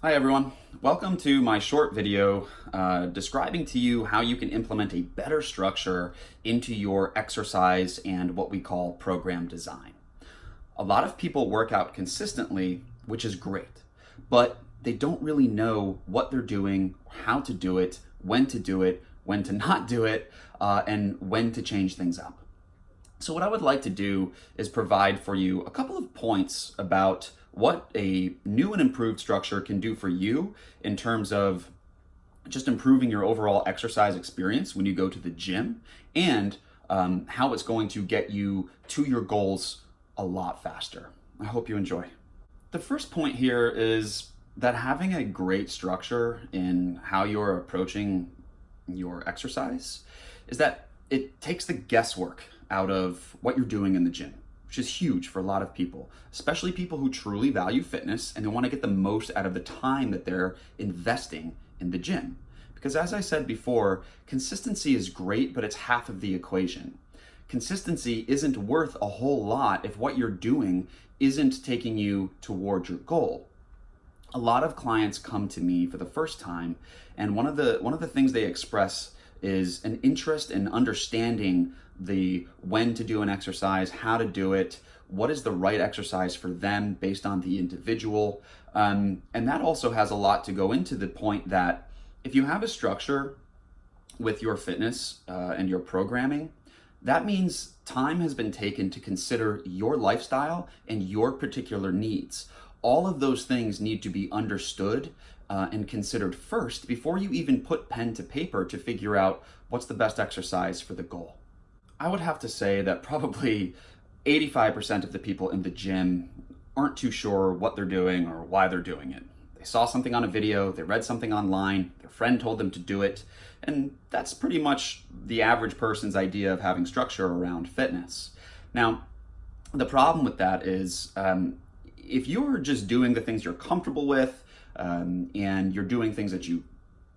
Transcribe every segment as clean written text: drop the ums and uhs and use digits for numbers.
Hi everyone, welcome to my short video describing to you how you can implement a better structure into your exercise and what we call program design. A lot of people work out consistently, which is great, but they don't really know what they're doing, how to do it, when to not do it, and when to change things up. So what I would like to do is provide for you a couple of points about what a new and improved structure can do for you in terms of just improving your overall exercise experience when you go to the gym, and how it's going to get you to your goals a lot faster. I hope you enjoy. The first point here is that having a great structure in how you're approaching your exercise is that it takes the guesswork out of what you're doing in the gym, which is huge for a lot of people, especially people who truly value fitness and they want to get the most out of the time that they're investing in the gym. Because as I said before, consistency is great, but it's half of the equation. Consistency isn't worth a whole lot if what you're doing isn't taking you toward your goal. A lot of clients come to me for the first time, and one of the things they express is an interest in understanding the when to do an exercise, how to do it, what is the right exercise for them based on the individual. And that also has a lot to go into the point that if you have a structure with your fitness and your programming, that means time has been taken to consider your lifestyle and your particular needs. All of those things need to be understood and considered first before you even put pen to paper to figure out what's the best exercise for the goal. I would have to say that probably 85% of the people in the gym aren't too sure what they're doing or why they're doing it. They saw something on a video, they read something online, their friend told them to do it, and that's pretty much the average person's idea of having structure around fitness. Now, the problem with that is if you're just doing the things you're comfortable with, and you're doing things that you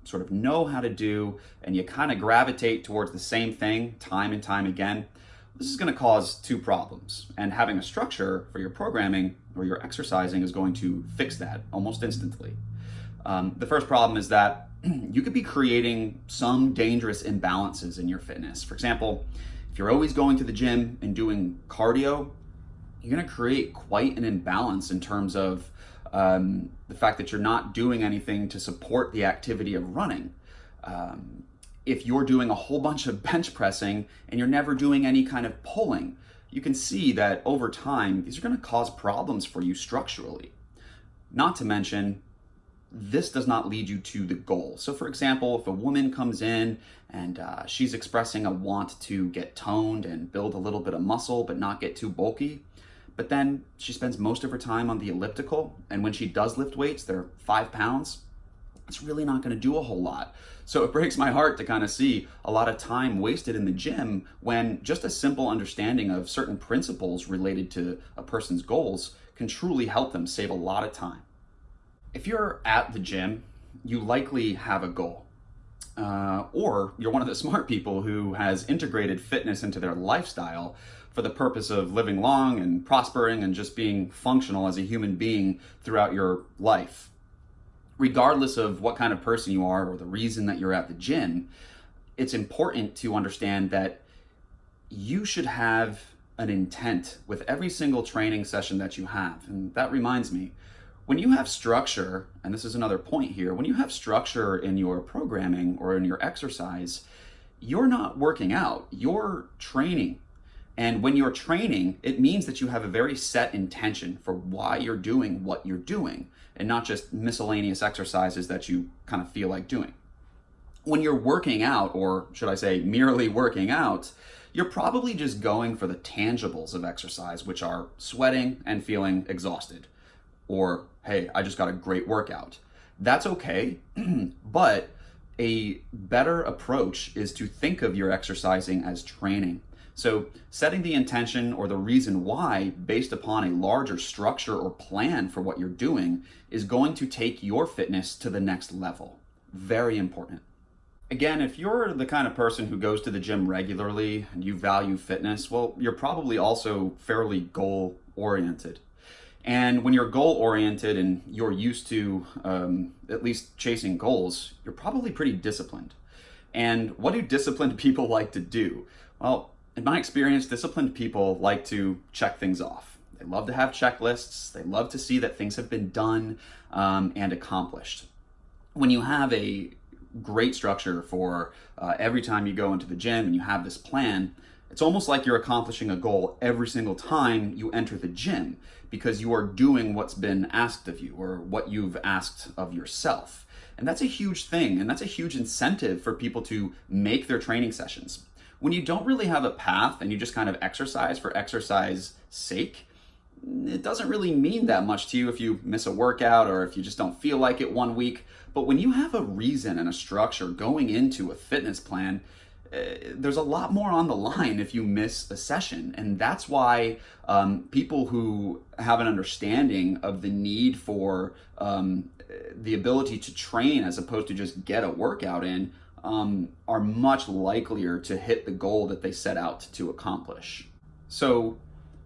sort of know how to do, and you kind of gravitate towards the same thing time and time again, this is going to cause two problems. And having a structure for your programming or your exercising is going to fix that almost instantly. The first problem is that you could be creating some dangerous imbalances in your fitness. For example, if you're always going to the gym and doing cardio, you're going to create quite an imbalance in terms of the fact that you're not doing anything to support the activity of running. If you're doing a whole bunch of bench pressing and you're never doing any kind of pulling, you can see that over time, these are going to cause problems for you structurally. Not to mention, this does not lead you to the goal. So for example, if a woman comes in and she's expressing a want to get toned and build a little bit of muscle but not get too bulky, but then she spends most of her time on the elliptical, and when she does lift weights, they're 5 pounds, it's really not going to do a whole lot. So it breaks my heart to kind of see a lot of time wasted in the gym when just a simple understanding of certain principles related to a person's goals can truly help them save a lot of time. If you're at the gym, you likely have a goal. Or you're one of the smart people who has integrated fitness into their lifestyle for the purpose of living long and prospering and just being functional as a human being throughout your life. Regardless of what kind of person you are or the reason that you're at the gym, it's important to understand that you should have an intent with every single training session that you have. And that reminds me, when you have structure, and this is another point here, when you have structure in your programming or in your exercise, you're not working out, you're training. And when you're training, it means that you have a very set intention for why you're doing what you're doing, and not just miscellaneous exercises that you kind of feel like doing. When you're working out, or should I say merely working out, you're probably just going for the tangibles of exercise, which are sweating and feeling exhausted. Or, hey, I just got a great workout. That's okay, but a better approach is to think of your exercising as training. So setting the intention or the reason why based upon a larger structure or plan for what you're doing is going to take your fitness to the next level. Very important. Again, if you're the kind of person who goes to the gym regularly and you value fitness, well, you're probably also fairly goal oriented. And when you're goal oriented and you're used to at least chasing goals, you're probably pretty disciplined. And what do disciplined people like to do? Well, in my experience, disciplined people like to check things off. They love to have checklists. They love to see that things have been done and accomplished. When you have a great structure for every time you go into the gym and you have this plan, it's almost like you're accomplishing a goal every single time you enter the gym because you are doing what's been asked of you or what you've asked of yourself. And that's a huge thing, and that's a huge incentive for people to make their training sessions. When you don't really have a path and you just kind of exercise for exercise sake, it doesn't really mean that much to you if you miss a workout or if you just don't feel like it one week. But when you have a reason and a structure going into a fitness plan, there's a lot more on the line if you miss a session. And that's why people who have an understanding of the need for the ability to train as opposed to just get a workout in are much likelier to hit the goal that they set out to accomplish. So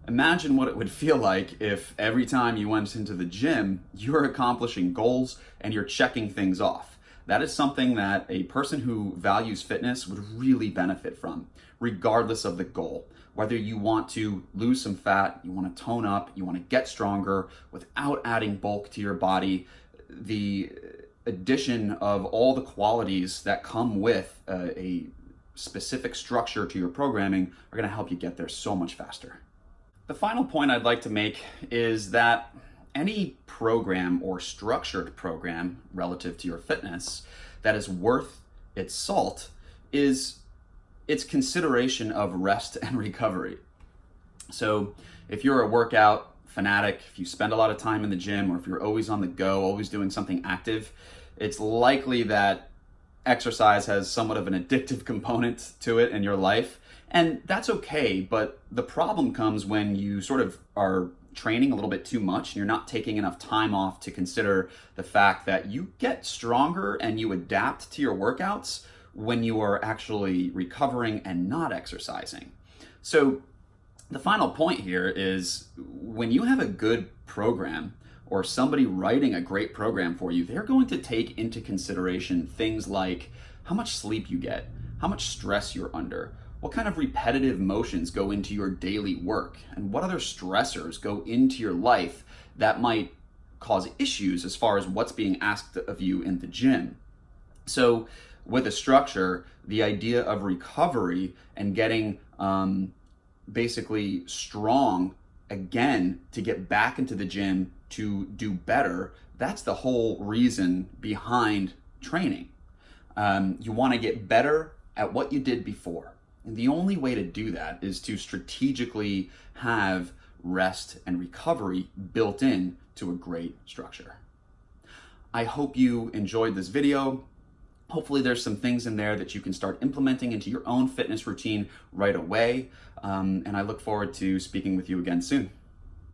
imagine what it would feel like if every time you went into the gym, you're accomplishing goals and you're checking things off. That is something that a person who values fitness would really benefit from, regardless of the goal. Whether you want to lose some fat, you want to tone up, you want to get stronger without adding bulk to your body, the addition of all the qualities that come with a specific structure to your programming are going to help you get there so much faster. The final point I'd like to make is that any program or structured program relative to your fitness that is worth its salt is its consideration of rest and recovery. So if you're a workout fanatic, if you spend a lot of time in the gym, or if you're always on the go, always doing something active, it's likely that exercise has somewhat of an addictive component to it in your life. And that's okay, but the problem comes when you sort of are training a little bit too much and you're not taking enough time off to consider the fact that you get stronger and you adapt to your workouts when you are actually recovering and not exercising. So the final point here is when you have a good program or somebody writing a great program for you, they're going to take into consideration things like how much sleep you get, how much stress you're under, what kind of repetitive motions go into your daily work, and what other stressors go into your life that might cause issues as far as what's being asked of you in the gym. So with a structure, the idea of recovery and getting basically strong again to get back into the gym to do better, that's the whole reason behind training. You want to get better at what you did before. And the only way to do that is to strategically have rest and recovery built in to a great structure. I hope you enjoyed this video. Hopefully there's some things in there that you can start implementing into your own fitness routine right away. And I look forward to speaking with you again soon.